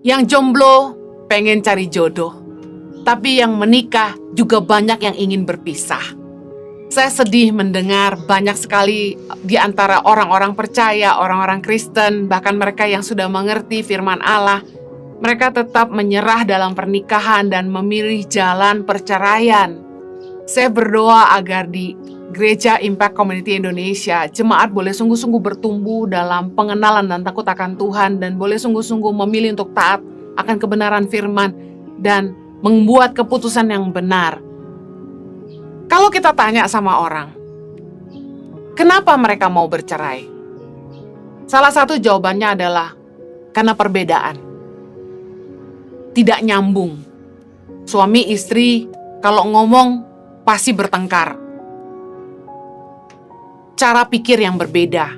Yang jomblo pengen cari jodoh, tapi yang menikah juga banyak yang ingin berpisah. Saya sedih mendengar banyak sekali di antara orang-orang percaya, orang-orang Kristen, bahkan mereka yang sudah mengerti firman Allah, mereka tetap menyerah dalam pernikahan dan memilih jalan perceraian. Saya berdoa agar di Gereja Impact Community Indonesia, jemaat boleh sungguh-sungguh bertumbuh dalam pengenalan dan takut akan Tuhan, dan boleh sungguh-sungguh memilih untuk taat akan kebenaran firman dan membuat keputusan yang benar. Kalau kita tanya sama orang, kenapa mereka mau bercerai? Salah satu jawabannya adalah karena perbedaan. Tidak nyambung. Suami istri kalau ngomong pasti bertengkar. Cara pikir yang berbeda.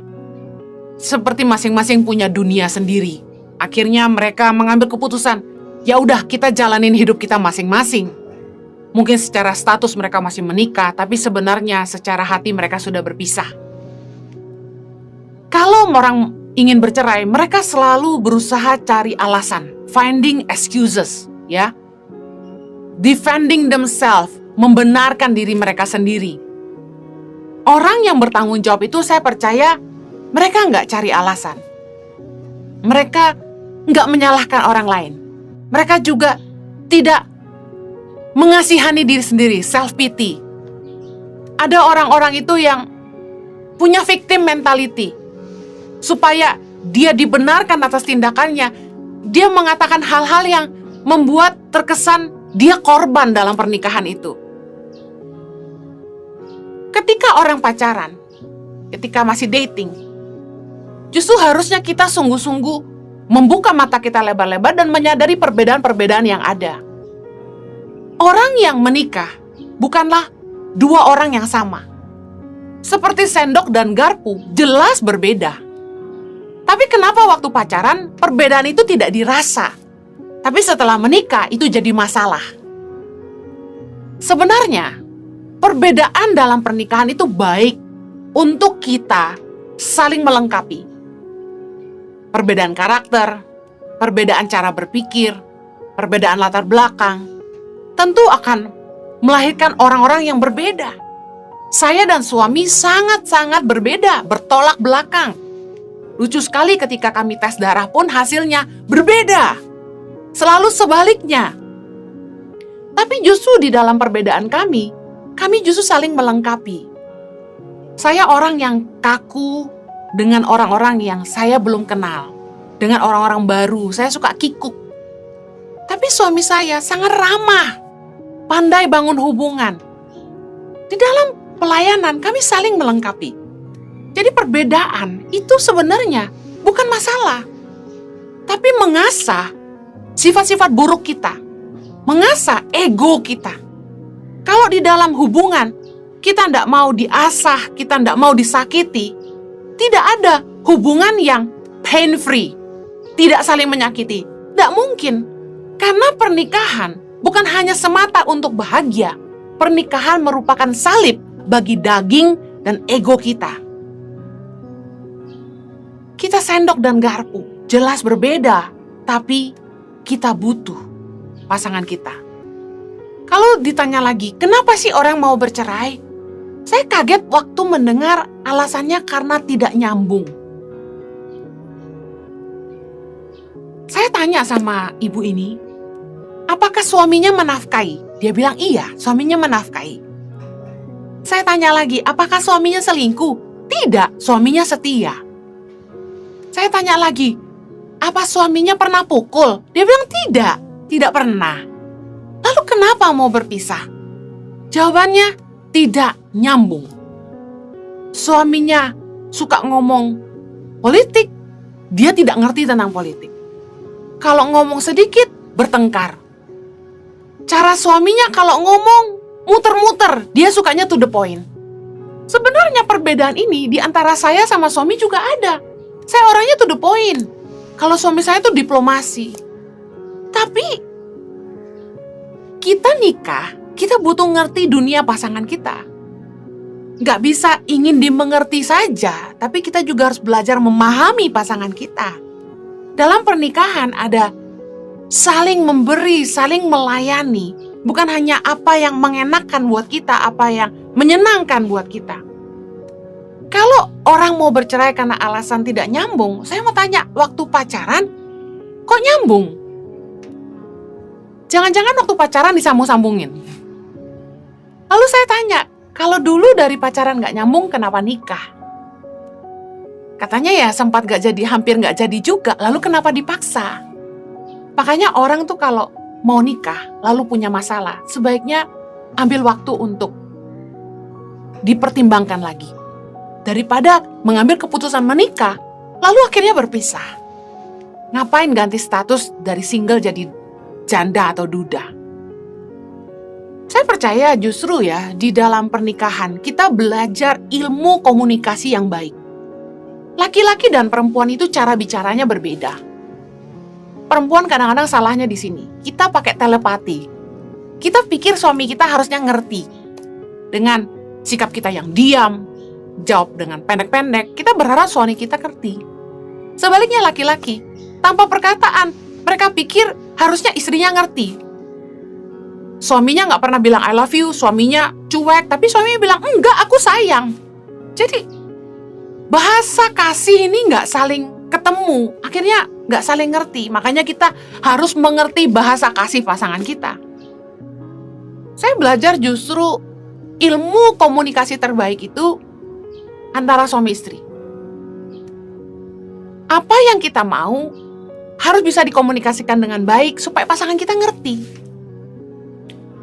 Seperti masing-masing punya dunia sendiri. Akhirnya mereka mengambil keputusan, ya udah kita jalanin hidup kita masing-masing. Mungkin secara status mereka masih menikah, tapi sebenarnya secara hati mereka sudah berpisah. Kalau orang ingin bercerai, mereka selalu berusaha cari alasan, finding excuses, ya. Defending themselves, membenarkan diri mereka sendiri. Orang yang bertanggung jawab itu saya percaya mereka nggak cari alasan. Mereka nggak menyalahkan orang lain. Mereka juga tidak mengasihani diri sendiri, self-pity. Ada orang-orang itu yang punya victim mentality. Supaya dia dibenarkan atas tindakannya, dia mengatakan hal-hal yang membuat terkesan dia korban dalam pernikahan itu. Ketika orang pacaran, ketika masih dating, justru harusnya kita sungguh-sungguh membuka mata kita lebar-lebar dan menyadari perbedaan-perbedaan yang ada. Orang yang menikah bukanlah dua orang yang sama. Seperti sendok dan garpu, jelas berbeda. Tapi kenapa waktu pacaran perbedaan itu tidak dirasa? Tapi setelah menikah itu jadi masalah. Sebenarnya, perbedaan dalam pernikahan itu baik untuk kita saling melengkapi. Perbedaan karakter, perbedaan cara berpikir, perbedaan latar belakang, tentu akan melahirkan orang-orang yang berbeda. Saya dan suami sangat-sangat berbeda, bertolak belakang. Lucu sekali ketika kami tes darah pun hasilnya berbeda. Selalu sebaliknya. Tapi justru di dalam perbedaan kami justru saling melengkapi. Saya orang yang kaku dengan orang-orang yang saya belum kenal. Dengan orang-orang baru, saya suka kikuk. Tapi suami saya sangat ramah. Pandai bangun hubungan. Di dalam pelayanan kami saling melengkapi. Jadi perbedaan itu sebenarnya bukan masalah. Tapi mengasah sifat-sifat buruk kita. Mengasah ego kita. Kalau di dalam hubungan kita tidak mau diasah, kita tidak mau disakiti, tidak ada hubungan yang pain free. Tidak saling menyakiti. Tidak mungkin. Karena pernikahan bukan hanya semata untuk bahagia. Pernikahan merupakan salib bagi daging dan ego kita. Kita sendok dan garpu, jelas berbeda, tapi kita butuh pasangan kita. Kalau ditanya lagi, kenapa sih orang mau bercerai? Saya kaget waktu mendengar alasannya karena tidak nyambung. Saya tanya sama ibu ini, apakah suaminya menafkahi? Dia bilang iya, suaminya menafkahi. Saya tanya lagi, apakah suaminya selingkuh? Tidak, suaminya setia. Saya tanya lagi, apa suaminya pernah pukul? Dia bilang tidak pernah. Lalu kenapa mau berpisah? Jawabannya tidak nyambung. Suaminya suka ngomong politik, dia tidak ngerti tentang politik. Kalau ngomong sedikit, bertengkar. Cara suaminya kalau ngomong muter-muter, dia sukanya to the point. Sebenarnya perbedaan ini di antara saya sama suami juga ada. Saya orangnya to the point. Kalau suami saya tuh diplomasi. Tapi kita nikah, kita butuh ngerti dunia pasangan kita. Gak bisa ingin dimengerti saja, tapi kita juga harus belajar memahami pasangan kita. Dalam pernikahan ada saling memberi, saling melayani. Bukan hanya apa yang mengenakan buat kita, apa yang menyenangkan buat kita. Kalau orang mau bercerai karena alasan tidak nyambung, saya mau tanya, waktu pacaran, kok nyambung? Jangan-jangan waktu pacaran disambung-sambungin. Lalu saya tanya, kalau dulu dari pacaran gak nyambung, kenapa nikah? Katanya ya sempat hampir gak jadi juga, lalu kenapa dipaksa? Makanya orang tuh kalau mau nikah, lalu punya masalah, sebaiknya ambil waktu untuk dipertimbangkan lagi. Daripada mengambil keputusan menikah, lalu akhirnya berpisah. Ngapain ganti status dari single jadi janda atau duda? Saya percaya justru ya, di dalam pernikahan kita belajar ilmu komunikasi yang baik. Laki-laki dan perempuan itu cara bicaranya berbeda. Perempuan kadang-kadang salahnya di sini. Kita pakai telepati. Kita pikir suami kita harusnya ngerti. Dengan sikap kita yang diam, jawab dengan pendek-pendek, kita berharap suami kita ngerti. Sebaliknya laki-laki, tanpa perkataan, mereka pikir harusnya istrinya ngerti. Suaminya nggak pernah bilang I love you, suaminya cuek, tapi suaminya bilang enggak, aku sayang. Jadi bahasa kasih ini nggak saling ketemu, akhirnya nggak saling ngerti. Makanya kita harus mengerti bahasa kasih pasangan kita. Saya belajar justru ilmu komunikasi terbaik itu antara suami istri. Apa yang kita mau harus bisa dikomunikasikan dengan baik supaya pasangan kita ngerti.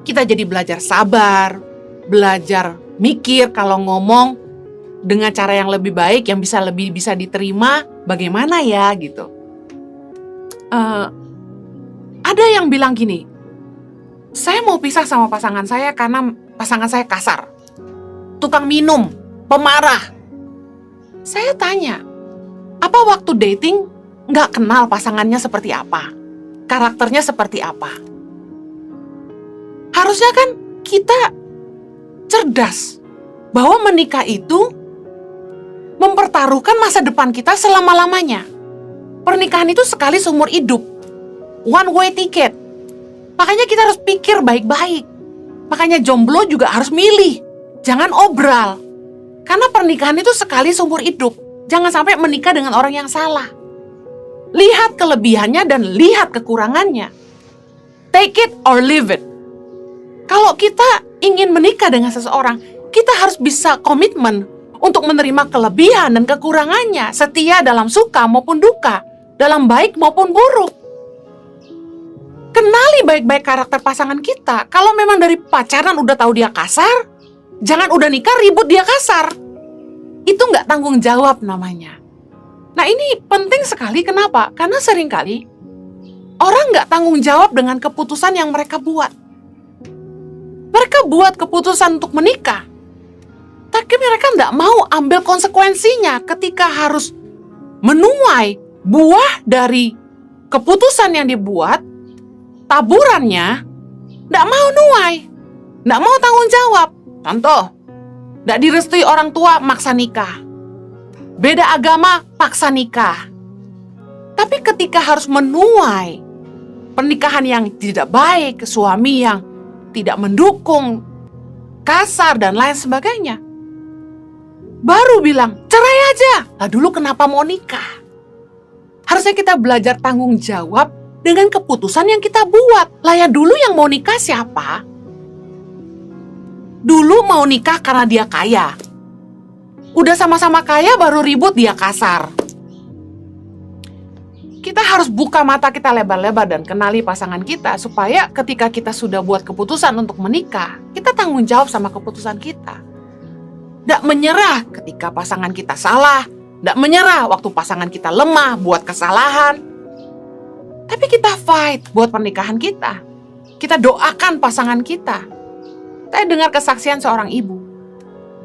Kita jadi belajar sabar, belajar mikir kalau ngomong dengan cara yang lebih baik, yang lebih bisa diterima, bagaimana ya gitu. Ada yang bilang gini, saya mau pisah sama pasangan saya karena pasangan saya kasar, tukang minum, pemarah. Saya tanya, apa waktu dating nggak kenal pasangannya seperti apa? Karakternya seperti apa? Harusnya kan kita cerdas bahwa menikah itu mempertaruhkan masa depan kita selama-lamanya. Pernikahan itu sekali seumur hidup. One way ticket. Makanya kita harus pikir baik-baik. Makanya jomblo juga harus milih. Jangan obral. Karena pernikahan itu sekali seumur hidup. Jangan sampai menikah dengan orang yang salah. Lihat kelebihannya dan lihat kekurangannya. Take it or leave it. Kalau kita ingin menikah dengan seseorang, kita harus bisa komitmen untuk menerima kelebihan dan kekurangannya, setia dalam suka maupun duka, dalam baik maupun buruk. Kenali baik-baik karakter pasangan kita. Kalau memang dari pacaran udah tahu dia kasar, jangan udah nikah ribut dia kasar. Itu nggak tanggung jawab namanya. Nah ini penting sekali, kenapa? Karena seringkali orang nggak tanggung jawab dengan keputusan yang mereka buat. Mereka buat keputusan untuk menikah, tapi mereka nggak mau ambil konsekuensinya ketika harus menuai buah dari keputusan yang dibuat, taburannya nggak mau nuai, nggak mau tanggung jawab. Contoh, nggak direstui orang tua, maksa nikah. Beda agama, paksa nikah. Tapi ketika harus menuai pernikahan yang tidak baik, suami yang tidak mendukung, kasar dan lain sebagainya, baru bilang, cerai aja. Lah dulu kenapa mau nikah? Harusnya kita belajar tanggung jawab dengan keputusan yang kita buat. Lah ya dulu yang mau nikah siapa? Dulu mau nikah karena dia kaya. Udah sama-sama kaya baru ribut dia kasar. Kita harus buka mata kita lebar-lebar dan kenali pasangan kita supaya ketika kita sudah buat keputusan untuk menikah, kita tanggung jawab sama keputusan kita. Nggak menyerah ketika pasangan kita salah, nggak menyerah waktu pasangan kita lemah buat kesalahan. Tapi kita fight buat pernikahan kita. Kita doakan pasangan kita. Saya dengar kesaksian seorang ibu.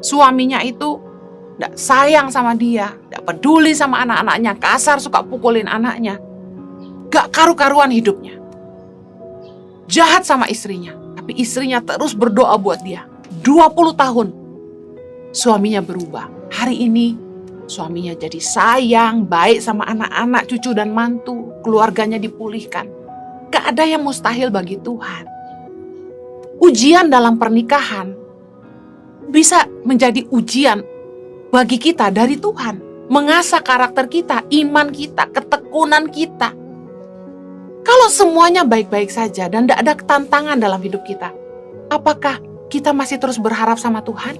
Suaminya itu nggak sayang sama dia, nggak peduli sama anak-anaknya, kasar, suka pukulin anaknya. Nggak karu-karuan hidupnya. Jahat sama istrinya, tapi istrinya terus berdoa buat dia. 20 tahun. Suaminya berubah. Hari ini suaminya jadi sayang, baik sama anak-anak, cucu dan mantu. Keluarganya dipulihkan. Gak ada yang mustahil bagi Tuhan. Ujian dalam pernikahan bisa menjadi ujian bagi kita dari Tuhan. Mengasah karakter kita, iman kita, ketekunan kita. Kalau semuanya baik-baik saja dan tidak ada tantangan dalam hidup kita, apakah kita masih terus berharap sama Tuhan?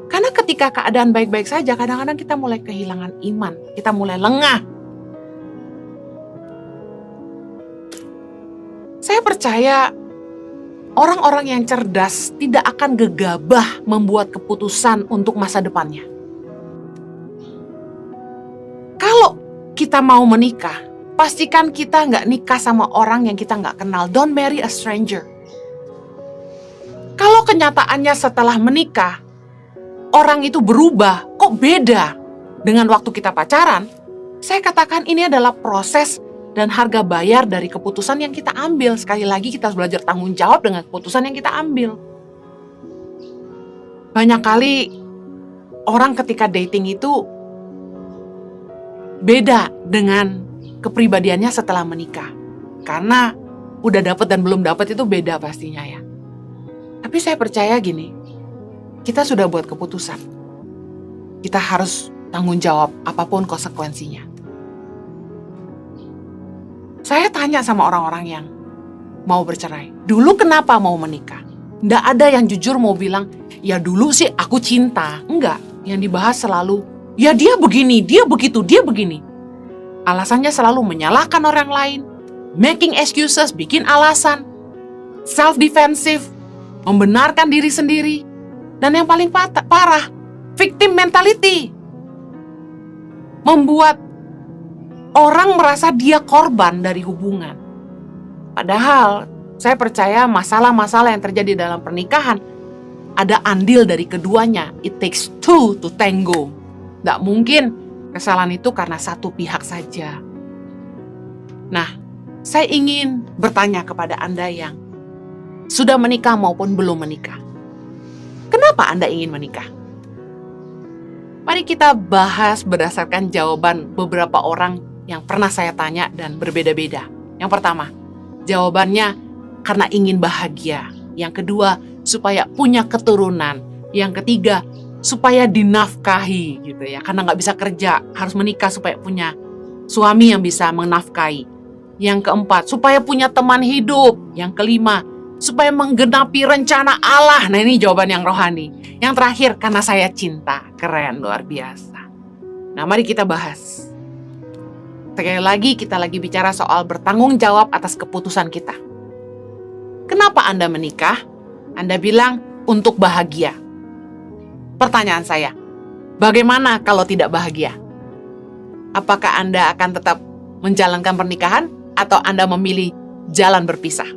Karena ketika keadaan baik-baik saja, kadang-kadang kita mulai kehilangan iman, kita mulai lengah. Saya percaya orang-orang yang cerdas tidak akan gegabah membuat keputusan untuk masa depannya. Kalau kita mau menikah, pastikan kita nggak nikah sama orang yang kita nggak kenal. Don't marry a stranger. Kalau kenyataannya setelah menikah, orang itu berubah, kok beda dengan waktu kita pacaran, saya katakan ini adalah proses dan harga bayar dari keputusan yang kita ambil. Sekali lagi kita harus belajar tanggung jawab dengan keputusan yang kita ambil. Banyak kali orang ketika dating itu beda dengan kepribadiannya setelah menikah. Karena udah dapet dan belum dapet itu beda pastinya ya. Tapi saya percaya gini, kita sudah buat keputusan. Kita harus tanggung jawab apapun konsekuensinya. Saya tanya sama orang-orang yang mau bercerai, dulu kenapa mau menikah? Nggak ada yang jujur mau bilang, ya dulu sih aku cinta. Enggak, yang dibahas selalu, ya dia begini, dia begitu, dia begini. Alasannya selalu menyalahkan orang lain, making excuses, bikin alasan, self-defensive, membenarkan diri sendiri. Dan yang paling parah, victim mentality. Membuat orang merasa dia korban dari hubungan. Padahal saya percaya masalah-masalah yang terjadi dalam pernikahan ada andil dari keduanya. It takes two to tango. Nggak mungkin kesalahan itu karena satu pihak saja. Nah, saya ingin bertanya kepada Anda yang sudah menikah maupun belum menikah. Kenapa Anda ingin menikah? Mari kita bahas berdasarkan jawaban beberapa orang yang pernah saya tanya dan berbeda-beda. Yang pertama, jawabannya karena ingin bahagia. Yang kedua, supaya punya keturunan. Yang ketiga, supaya dinafkahi gitu ya. Karena nggak bisa kerja, harus menikah supaya punya suami yang bisa menafkahi. Yang keempat, supaya punya teman hidup. Yang kelima, supaya menggenapi rencana Allah. Nah, ini jawaban yang rohani. Yang terakhir, karena saya cinta. Keren, luar biasa. Nah, mari kita bahas. Sekali lagi, kita lagi bicara soal bertanggung jawab atas keputusan kita. Kenapa Anda menikah? Anda bilang untuk bahagia. Pertanyaan saya, bagaimana kalau tidak bahagia? Apakah Anda akan tetap menjalankan pernikahan atau Anda memilih jalan berpisah?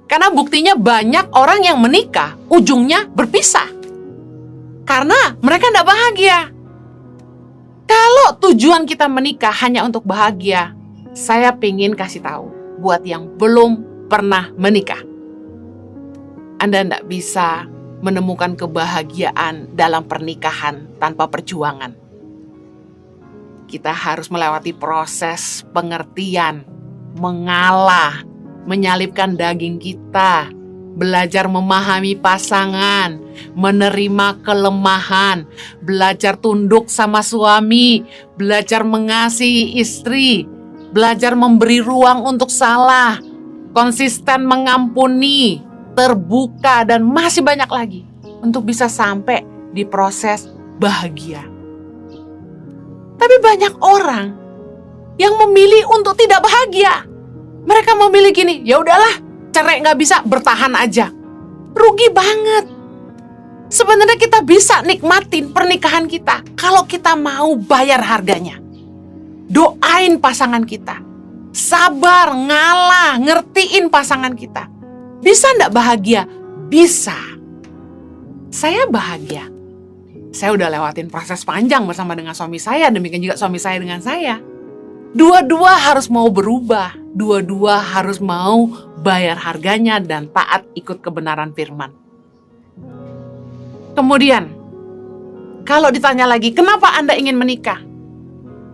Karena buktinya banyak orang yang menikah, ujungnya berpisah. Karena mereka tidak bahagia. Kalau tujuan kita menikah hanya untuk bahagia, saya pengen kasih tahu buat yang belum pernah menikah. Anda tidak bisa menemukan kebahagiaan dalam pernikahan tanpa perjuangan. Kita harus melewati proses pengertian, mengalah, menyalipkan daging kita, belajar memahami pasangan, menerima kelemahan, belajar tunduk sama suami, belajar mengasihi istri, belajar memberi ruang untuk salah, konsisten mengampuni, terbuka, dan masih banyak lagi untuk bisa sampai di proses bahagia. Tapi banyak orang yang memilih untuk tidak bahagia. Mereka memilih gini, ya udahlah, cerai nggak bisa, bertahan aja. Rugi banget. Sebenarnya kita bisa nikmatin pernikahan kita kalau kita mau bayar harganya. Doain pasangan kita. Sabar, ngalah, ngertiin pasangan kita. Bisa nggak bahagia? Bisa. Saya bahagia. Saya udah lewatin proses panjang bersama dengan suami saya, demikian juga suami saya dengan saya. Dua-dua harus mau berubah, dua-dua harus mau bayar harganya dan taat ikut kebenaran firman. Kemudian, kalau ditanya lagi, kenapa Anda ingin menikah?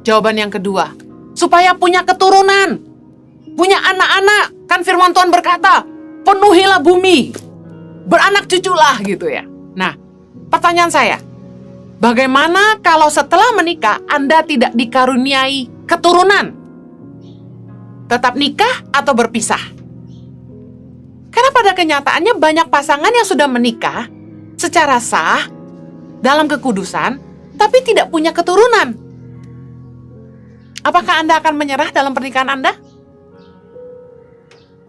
Jawaban yang kedua, supaya punya keturunan. punya anak-anak. Kan firman Tuhan berkata, penuhilah bumi, beranak cuculah gitu ya. Nah, pertanyaan saya, bagaimana kalau setelah menikah Anda tidak dikaruniai keturunan? Tetap nikah atau berpisah? Karena pada kenyataannya banyak pasangan yang sudah menikah secara sah, dalam kekudusan, tapi tidak punya keturunan. Apakah Anda akan menyerah dalam pernikahan Anda?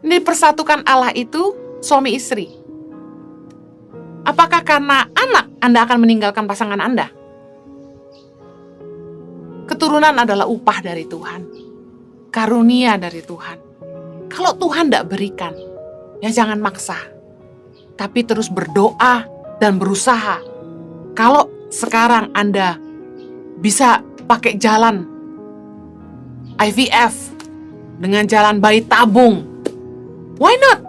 Dipersatukan Allah itu suami istri. Apakah karena anak Anda akan meninggalkan pasangan Anda? Keturunan adalah upah dari Tuhan. Karunia dari Tuhan. Kalau Tuhan tidak berikan, ya jangan maksa. Tapi terus berdoa dan berusaha. Kalau sekarang Anda bisa pakai jalan IVF dengan jalan bayi tabung, why not?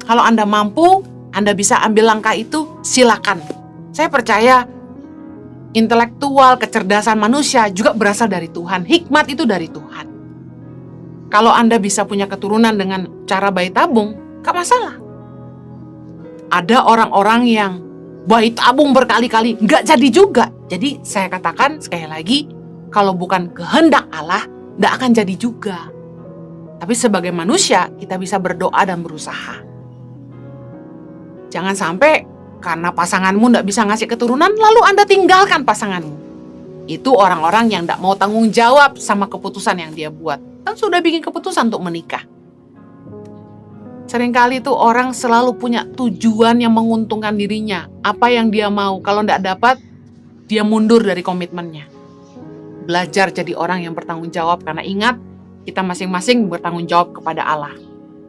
Kalau Anda mampu, Anda bisa ambil langkah itu, silakan. Saya percaya intelektual, kecerdasan manusia juga berasal dari Tuhan. Hikmat itu dari Tuhan. Kalau Anda bisa punya keturunan dengan cara bayi tabung, gak masalah. Ada orang-orang yang bayi tabung berkali-kali, gak jadi juga. Jadi saya katakan sekali lagi, kalau bukan kehendak Allah, gak akan jadi juga. Tapi sebagai manusia, kita bisa berdoa dan berusaha. Jangan sampai karena pasanganmu gak bisa ngasih keturunan, lalu Anda tinggalkan pasanganmu. Itu orang-orang yang gak mau tanggung jawab sama keputusan yang dia buat. Kan sudah bikin keputusan untuk menikah. Seringkali tuh orang selalu punya tujuan yang menguntungkan dirinya. Apa yang dia mau, kalau gak dapat, dia mundur dari komitmennya. Belajar jadi orang yang bertanggung jawab, karena ingat, kita masing-masing bertanggung jawab kepada Allah.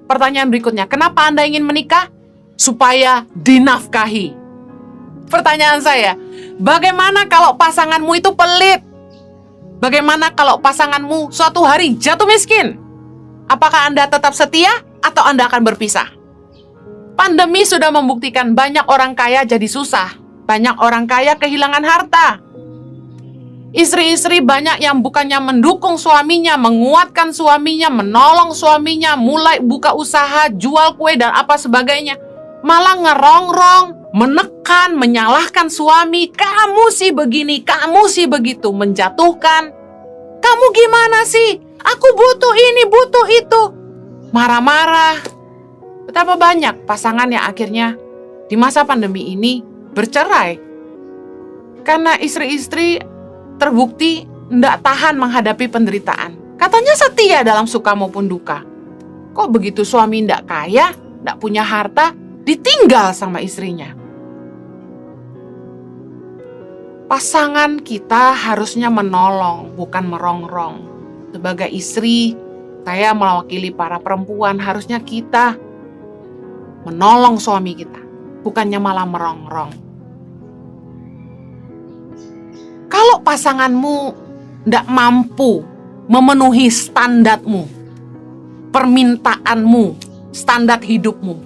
Pertanyaan berikutnya, kenapa Anda ingin menikah? Supaya dinafkahi. Pertanyaan saya, bagaimana kalau pasanganmu itu pelit? Bagaimana kalau pasanganmu suatu hari jatuh miskin? Apakah Anda tetap setia atau Anda akan berpisah? Pandemi sudah membuktikan banyak orang kaya jadi susah. Banyak orang kaya kehilangan harta. Istri-istri banyak yang bukannya mendukung suaminya, menguatkan suaminya, menolong suaminya, mulai buka usaha, jual kue dan apa sebagainya. Malah ngerongrong, menekan, menyalahkan suami. Kamu sih begini, kamu sih begitu, menjatuhkan. Kamu gimana sih? Aku butuh ini, butuh itu. Marah-marah. Betapa banyak pasangan yang akhirnya di masa pandemi ini bercerai. Karena istri-istri terbukti tidak tahan menghadapi penderitaan. Katanya setia dalam suka maupun duka. Kok begitu suami tidak kaya, tidak punya harta, ditinggal sama istrinya. Pasangan kita harusnya menolong, bukan merongrong. Sebagai istri, saya mewakili para perempuan, harusnya kita menolong suami kita, bukannya malah merongrong. Kalau pasanganmu tidak mampu memenuhi standarmu, permintaanmu, standar hidupmu,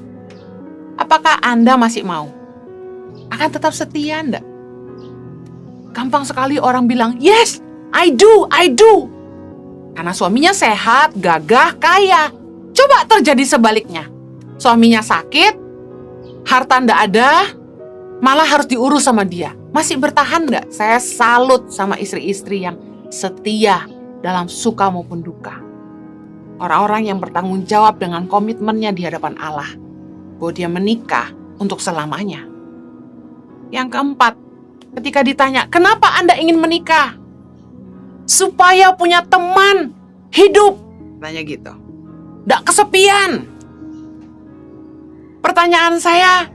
apakah Anda masih mau? Akan tetap setia enggak? Gampang sekali orang bilang, yes, I do. Karena suaminya sehat, gagah, kaya. Coba terjadi sebaliknya. Suaminya sakit, harta ndak ada, malah harus diurus sama dia. Masih bertahan nggak? Saya salut sama istri-istri yang setia dalam suka maupun duka. Orang-orang yang bertanggung jawab dengan komitmennya di hadapan Allah. Bahwa dia menikah untuk selamanya. Yang keempat, ketika ditanya, kenapa Anda ingin menikah? Supaya punya teman hidup. Tanya gitu. Nggak kesepian. Pertanyaan saya,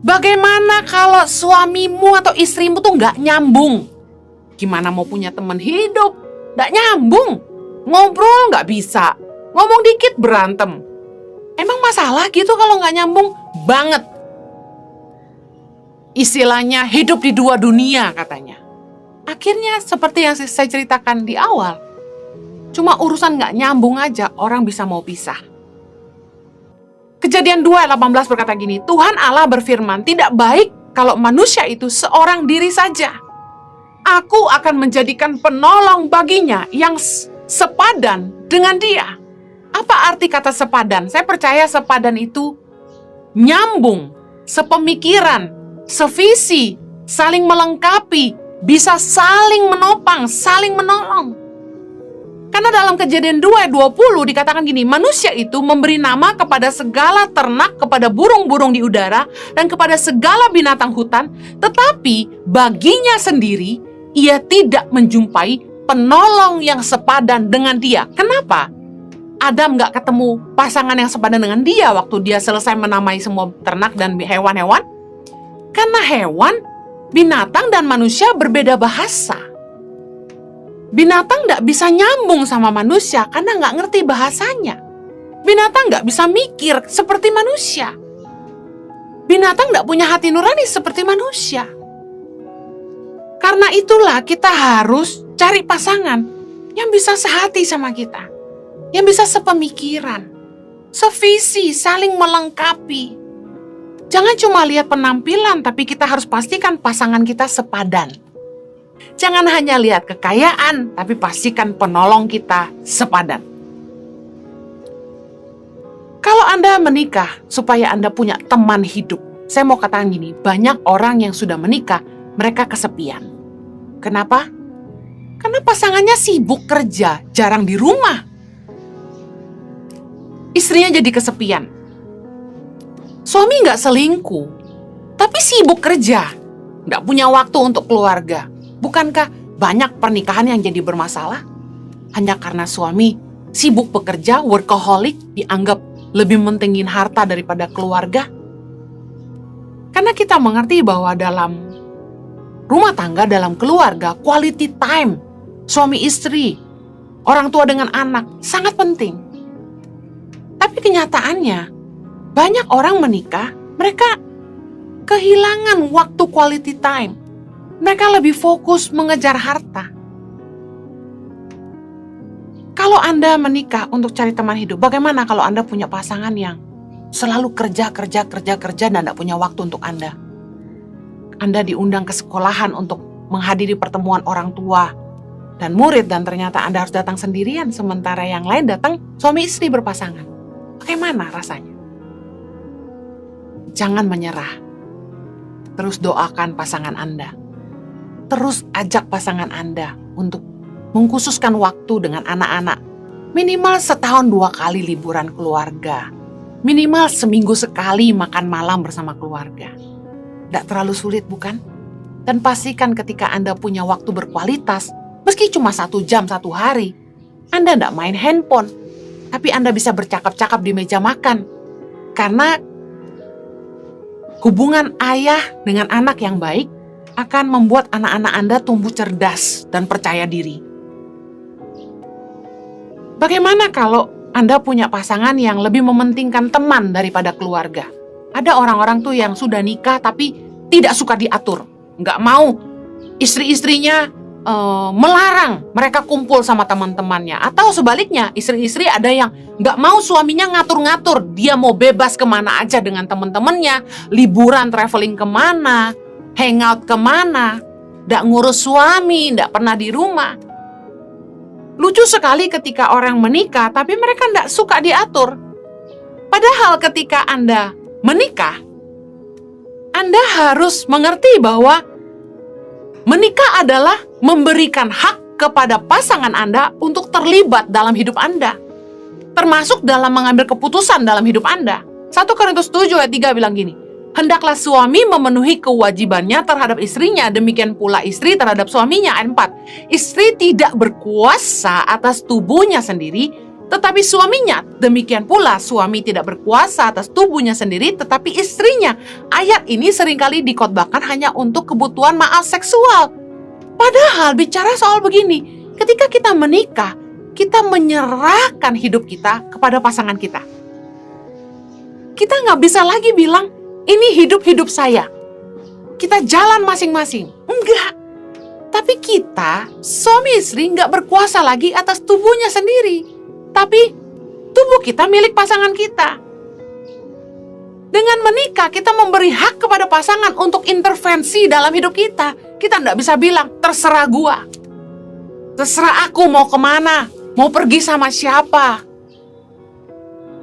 bagaimana kalau suamimu atau istrimu tuh nggak nyambung? Gimana mau punya teman hidup? Nggak nyambung. Ngobrol nggak bisa. Ngomong dikit berantem. Emang masalah gitu kalau nggak nyambung? Banget. Istilahnya hidup di dua dunia katanya. Akhirnya seperti yang saya ceritakan di awal. Cuma urusan nggak nyambung aja orang bisa mau pisah. Kejadian 2 ayat 18 berkata gini, Tuhan Allah berfirman, tidak baik kalau manusia itu seorang diri saja. Aku akan menjadikan penolong baginya yang sepadan dengan dia. Apa arti kata sepadan? Saya percaya sepadan itu nyambung, sepemikiran, sevisi, saling melengkapi, bisa saling menopang, saling menolong. Karena dalam Kejadian 2 ayat 20 dikatakan gini, manusia itu memberi nama kepada segala ternak, kepada burung-burung di udara, dan kepada segala binatang hutan, tetapi baginya sendiri, ia tidak menjumpai penolong yang sepadan dengan dia. Kenapa? Adam gak ketemu pasangan yang sepadan dengan dia waktu dia selesai menamai semua ternak dan hewan-hewan. Karena hewan, binatang, dan manusia berbeda bahasa. Binatang gak bisa nyambung sama manusia karena gak ngerti bahasanya. Binatang gak bisa mikir seperti manusia. Binatang gak punya hati nurani seperti manusia. Karena itulah kita harus cari pasangan yang bisa sehati sama kita, yang bisa sepemikiran, sevisi, saling melengkapi. Jangan cuma lihat penampilan, tapi kita harus pastikan pasangan kita sepadan. Jangan hanya lihat kekayaan, tapi pastikan penolong kita sepadan. Kalau Anda menikah supaya Anda punya teman hidup, saya mau katakan gini, banyak orang yang sudah menikah, mereka kesepian. Kenapa? Karena pasangannya sibuk kerja, jarang di rumah. Istrinya jadi kesepian. Suami nggak selingkuh, tapi sibuk kerja, nggak punya waktu untuk keluarga. Bukankah banyak pernikahan yang jadi bermasalah? Hanya karena suami sibuk bekerja, workaholic, dianggap lebih mentingin harta daripada keluarga. Karena kita mengerti bahwa dalam rumah tangga, dalam keluarga, quality time, suami istri, orang tua dengan anak, sangat penting. Tapi kenyataannya, banyak orang menikah, mereka kehilangan waktu quality time. Mereka lebih fokus mengejar harta. Kalau Anda menikah untuk cari teman hidup, bagaimana kalau Anda punya pasangan yang selalu kerja dan tidak punya waktu untuk Anda? Anda diundang ke sekolahan untuk menghadiri pertemuan orang tua dan murid, dan ternyata Anda harus datang sendirian, sementara yang lain datang suami istri berpasangan. Bagaimana rasanya? Jangan menyerah. Terus doakan pasangan Anda. Terus ajak pasangan Anda untuk mengkhususkan waktu dengan anak-anak. Minimal setahun 2 kali liburan keluarga. Minimal seminggu sekali makan malam bersama keluarga. Tidak terlalu sulit, bukan? Dan pastikan ketika Anda punya waktu berkualitas, meski cuma 1 jam 1 hari, Anda tidak main handphone, tapi Anda bisa bercakap-cakap di meja makan. Karena hubungan ayah dengan anak yang baik akan membuat anak-anak Anda tumbuh cerdas dan percaya diri. Bagaimana kalau Anda punya pasangan yang lebih mementingkan teman daripada keluarga? Ada orang-orang tuh yang sudah nikah tapi tidak suka diatur. Nggak mau istri-istrinya melarang mereka kumpul sama teman-temannya. Atau sebaliknya, istri-istri ada yang nggak mau suaminya ngatur-ngatur. Dia mau bebas kemana aja dengan teman-temannya, liburan, traveling kemana, hangout kemana, nggak ngurus suami, nggak pernah di rumah. Lucu sekali ketika orang menikah, tapi mereka nggak suka diatur. Padahal ketika Anda menikah, Anda harus mengerti bahwa menikah adalah memberikan hak kepada pasangan Anda untuk terlibat dalam hidup Anda, termasuk dalam mengambil keputusan dalam hidup Anda. 1 Korintus 7 ayat 3 bilang gini, hendaklah suami memenuhi kewajibannya terhadap istrinya, demikian pula istri terhadap suaminya. Ayat 4, istri tidak berkuasa atas tubuhnya sendiri, tetapi suaminya. Demikian pula suami tidak berkuasa atas tubuhnya sendiri, tetapi istrinya. Ayat ini seringkali dikhotbahkan hanya untuk kebutuhan maaf seksual. Padahal bicara soal begini, ketika kita menikah, kita menyerahkan hidup kita kepada pasangan kita. Kita nggak bisa lagi bilang, ini hidup saya. Kita jalan masing-masing. Enggak. Tapi kita, suami istri, nggak berkuasa lagi atas tubuhnya sendiri. Tapi tubuh kita milik pasangan kita. Dengan menikah, kita memberi hak kepada pasangan untuk intervensi dalam hidup kita. Kita nggak bisa bilang, terserah gua. Terserah aku mau kemana, mau pergi sama siapa.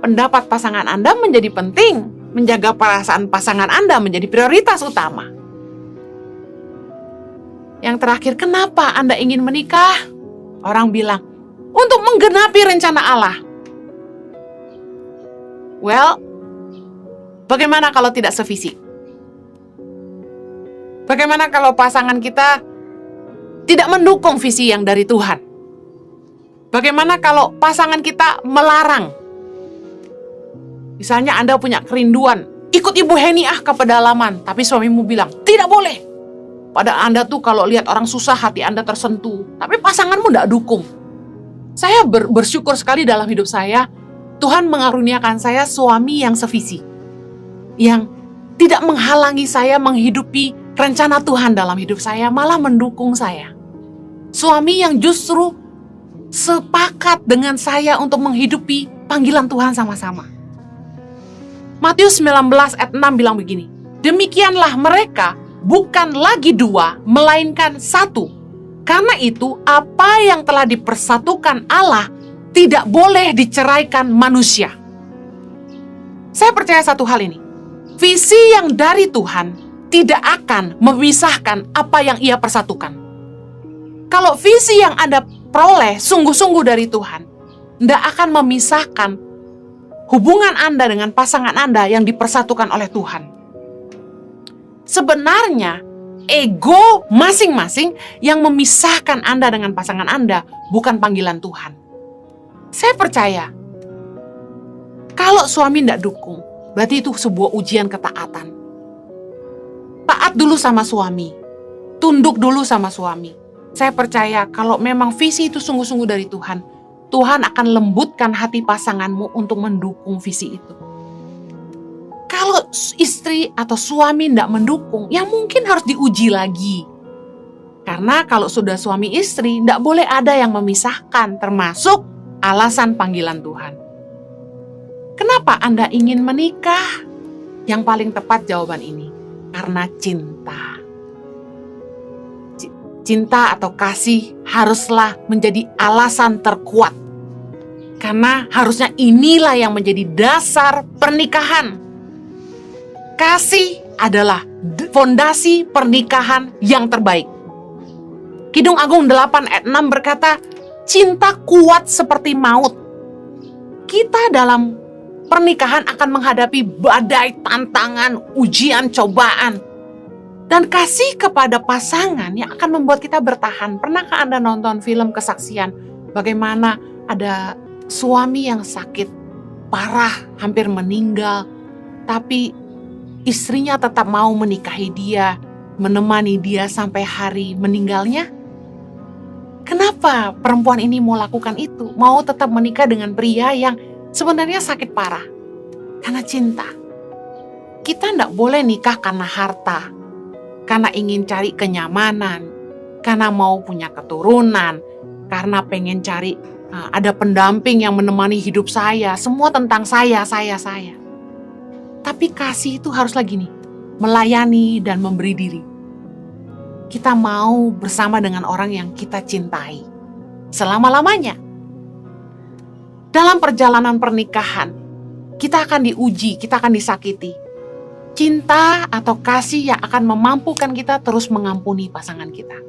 pendapat pasangan Anda menjadi penting, menjaga perasaan pasangan Anda menjadi prioritas utama. Yang terakhir, kenapa Anda ingin menikah? Orang bilang, untuk menggenapi rencana Allah. Well, bagaimana kalau tidak sevisi? Bagaimana kalau pasangan kita tidak mendukung visi yang dari Tuhan? Bagaimana kalau pasangan kita melarang? Misalnya Anda punya kerinduan, ikut Ibu Heni ke pedalaman, tapi suamimu bilang, tidak boleh. Pada Anda tuh kalau lihat orang susah, hati Anda tersentuh, tapi pasanganmu tidak dukung. Saya bersyukur sekali dalam hidup saya, Tuhan mengaruniakan saya suami yang sevisi, yang tidak menghalangi saya menghidupi rencana Tuhan dalam hidup saya, malah mendukung saya. Suami yang justru sepakat dengan saya untuk menghidupi panggilan Tuhan sama-sama. Matius 19 ayat 6 bilang begini, demikianlah mereka bukan lagi dua, melainkan satu. Karena itu, apa yang telah dipersatukan Allah tidak boleh diceraikan manusia. Saya percaya satu hal ini, visi yang dari Tuhan tidak akan memisahkan apa yang Ia persatukan. Kalau visi yang Anda peroleh sungguh-sungguh dari Tuhan, tidak akan memisahkan hubungan Anda dengan pasangan Anda yang dipersatukan oleh Tuhan. Sebenarnya, ego masing-masing yang memisahkan Anda dengan pasangan Anda, bukan panggilan Tuhan. Saya percaya, kalau suami tidak dukung, berarti itu sebuah ujian ketaatan. Taat dulu sama suami, tunduk dulu sama suami. Saya percaya kalau memang visi itu sungguh-sungguh dari Tuhan, Tuhan akan lembutkan hati pasanganmu untuk mendukung visi itu. Kalau istri atau suami tidak mendukung, ya mungkin harus diuji lagi. Karena kalau sudah suami istri, tidak boleh ada yang memisahkan, termasuk alasan panggilan Tuhan. Kenapa Anda ingin menikah? Yang paling tepat jawaban ini, karena cinta. Cinta atau kasih haruslah menjadi alasan terkuat. Karena harusnya inilah yang menjadi dasar pernikahan. Kasih adalah fondasi pernikahan yang terbaik. Kidung Agung 8 ayat 6 berkata, cinta kuat seperti maut. Kita dalam pernikahan akan menghadapi badai tantangan, ujian, cobaan. Dan kasih kepada pasangan yang akan membuat kita bertahan. Pernahkah Anda nonton film kesaksian? Bagaimana ada suami yang sakit, parah, hampir meninggal. Tapi istrinya tetap mau menikahi dia, menemani dia sampai hari meninggalnya. Kenapa perempuan ini mau lakukan itu? Mau tetap menikah dengan pria yang sebenarnya sakit parah. Karena cinta. Kita tidak boleh nikah karena harta. Karena ingin cari kenyamanan, karena mau punya keturunan, karena pengen cari ada pendamping yang menemani hidup saya, semua tentang saya. Tapi kasih itu harus lagi nih, melayani dan memberi diri. Kita mau bersama dengan orang yang kita cintai selama-lamanya. Dalam perjalanan pernikahan, kita akan diuji, kita akan disakiti. Cinta atau kasih yang akan memampukan kita terus mengampuni pasangan kita.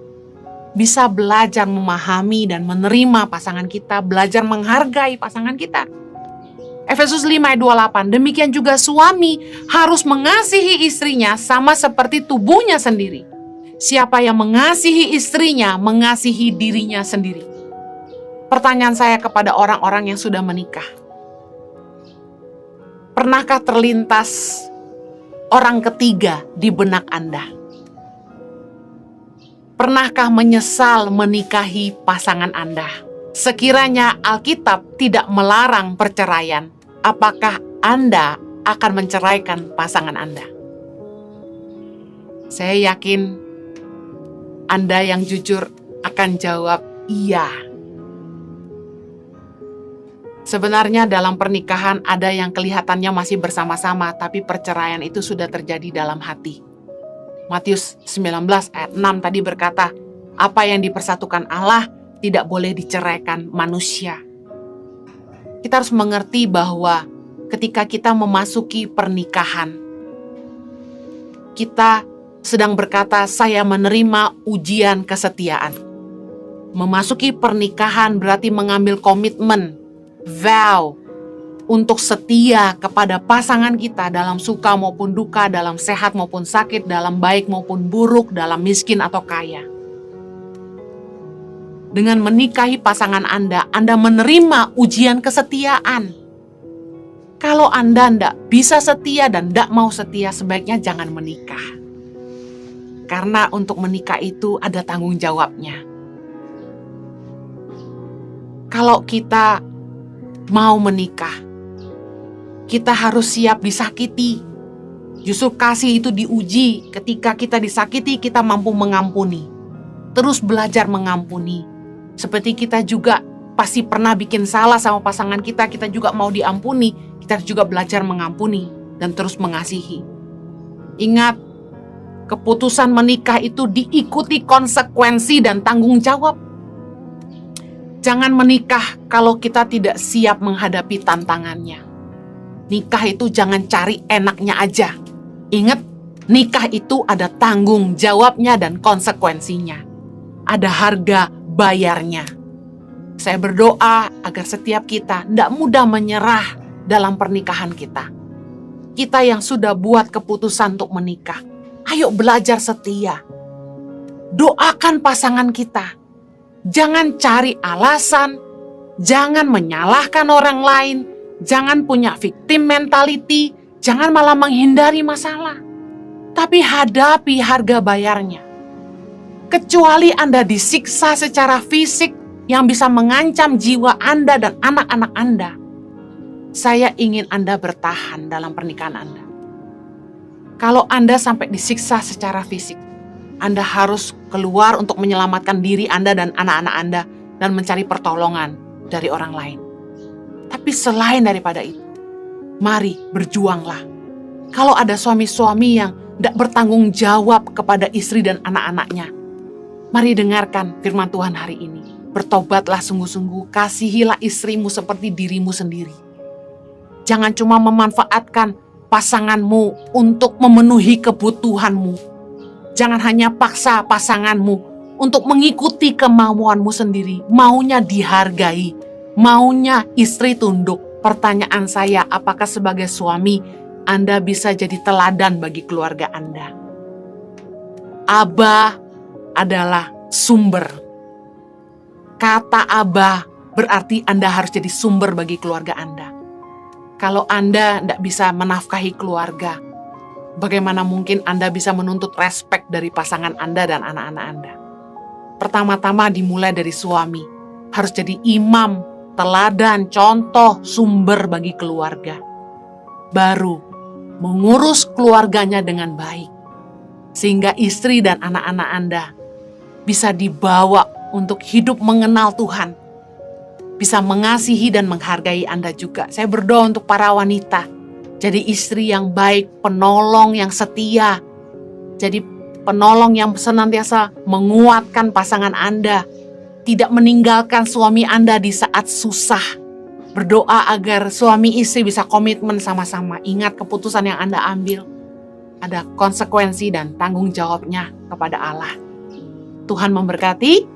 Bisa belajar memahami dan menerima pasangan kita, belajar menghargai pasangan kita. Efesus 5 ayat 28, demikian juga suami harus mengasihi istrinya sama seperti tubuhnya sendiri. Siapa yang mengasihi istrinya, mengasihi dirinya sendiri. Pertanyaan saya kepada orang-orang yang sudah menikah. Pernahkah terlintas orang ketiga di benak Anda? Pernahkah menyesal menikahi pasangan Anda? Sekiranya Alkitab tidak melarang perceraian, apakah Anda akan menceraikan pasangan Anda? Saya yakin Anda yang jujur akan jawab iya. Sebenarnya dalam pernikahan ada yang kelihatannya masih bersama-sama, tapi perceraian itu sudah terjadi dalam hati. Matius 19 ayat 6 tadi berkata, apa yang dipersatukan Allah tidak boleh diceraikan manusia. Kita harus mengerti bahwa ketika kita memasuki pernikahan. Kita sedang berkata, saya menerima ujian kesetiaan. Memasuki pernikahan berarti mengambil komitmen, vow, untuk setia kepada pasangan kita dalam suka maupun duka, dalam sehat maupun sakit, dalam baik maupun buruk, dalam miskin atau kaya. Dengan menikahi pasangan Anda menerima ujian kesetiaan. Kalau Anda tidak bisa setia dan tidak mau setia, sebaiknya jangan menikah. Karena untuk menikah itu ada tanggung jawabnya. Kalau kita mau menikah, kita harus siap disakiti. Justru kasih itu diuji. Ketika kita disakiti, kita mampu mengampuni. Terus belajar mengampuni. Seperti kita juga pasti pernah bikin salah sama pasangan kita, kita juga mau diampuni. Kita juga belajar mengampuni dan terus mengasihi. Ingat, keputusan menikah itu diikuti konsekuensi dan tanggung jawab. Jangan menikah kalau kita tidak siap menghadapi tantangannya. Nikah itu jangan cari enaknya aja. Ingat, nikah itu ada tanggung jawabnya dan konsekuensinya. Ada harga bayarnya. Saya berdoa agar setiap kita tidak mudah menyerah dalam pernikahan kita. Kita yang sudah buat keputusan untuk menikah, ayo belajar setia. Doakan pasangan kita. Jangan cari alasan, jangan menyalahkan orang lain, jangan punya victim mentality, jangan malah menghindari masalah. Tapi hadapi harga bayarnya. Kecuali Anda disiksa secara fisik yang bisa mengancam jiwa Anda dan anak-anak Anda, saya ingin Anda bertahan dalam pernikahan Anda. Kalau Anda sampai disiksa secara fisik, Anda harus keluar untuk menyelamatkan diri Anda dan anak-anak Anda dan mencari pertolongan dari orang lain. Tapi selain daripada itu, mari berjuanglah. Kalau ada suami-suami yang tidak bertanggung jawab kepada istri dan anak-anaknya, mari dengarkan firman Tuhan hari ini. Bertobatlah sungguh-sungguh, kasihilah istrimu seperti dirimu sendiri. Jangan cuma memanfaatkan pasanganmu untuk memenuhi kebutuhanmu. Jangan hanya paksa pasanganmu untuk mengikuti kemauanmu sendiri. Maunya dihargai, maunya istri tunduk. Pertanyaan saya, apakah sebagai suami Anda bisa jadi teladan bagi keluarga Anda? Abah adalah sumber. Kata Abah berarti Anda harus jadi sumber bagi keluarga Anda. Kalau Anda tidak bisa menafkahi keluarga, bagaimana mungkin Anda bisa menuntut respek dari pasangan Anda dan anak-anak Anda? Pertama-tama dimulai dari suami. Harus jadi imam, teladan, contoh, sumber bagi keluarga. Baru mengurus keluarganya dengan baik. Sehingga istri dan anak-anak Anda bisa dibawa untuk hidup mengenal Tuhan. Bisa mengasihi dan menghargai Anda juga. Saya berdoa untuk para wanita. Jadi istri yang baik, penolong yang setia. Jadi penolong yang senantiasa menguatkan pasangan Anda. Tidak meninggalkan suami Anda di saat susah. Berdoa agar suami istri bisa komitmen sama-sama. Ingat keputusan yang Anda ambil. Ada konsekuensi dan tanggung jawabnya kepada Allah. Tuhan memberkati.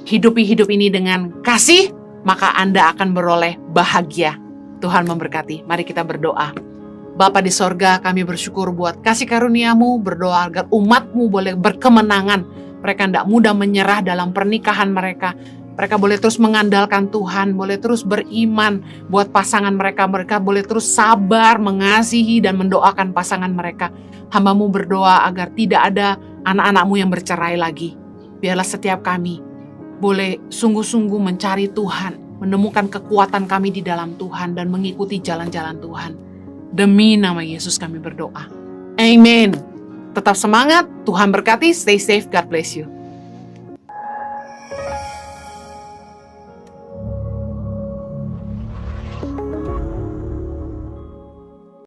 Hidupi hidup ini dengan kasih, maka Anda akan beroleh bahagia. Tuhan memberkati. Mari kita berdoa. Bapa di sorga, kami bersyukur buat kasih karunia-Mu, berdoa agar umat-Mu boleh berkemenangan. Mereka tidak mudah menyerah dalam pernikahan mereka. Mereka boleh terus mengandalkan Tuhan, boleh terus beriman buat pasangan mereka. Mereka boleh terus sabar, mengasihi, dan mendoakan pasangan mereka. Hamba-Mu berdoa agar tidak ada anak-anak-Mu yang bercerai lagi. Biarlah setiap kami boleh sungguh-sungguh mencari Tuhan, menemukan kekuatan kami di dalam Tuhan, dan mengikuti jalan-jalan Tuhan. Demi nama Yesus kami berdoa. Amin. Tetap semangat, Tuhan berkati, stay safe, God bless you.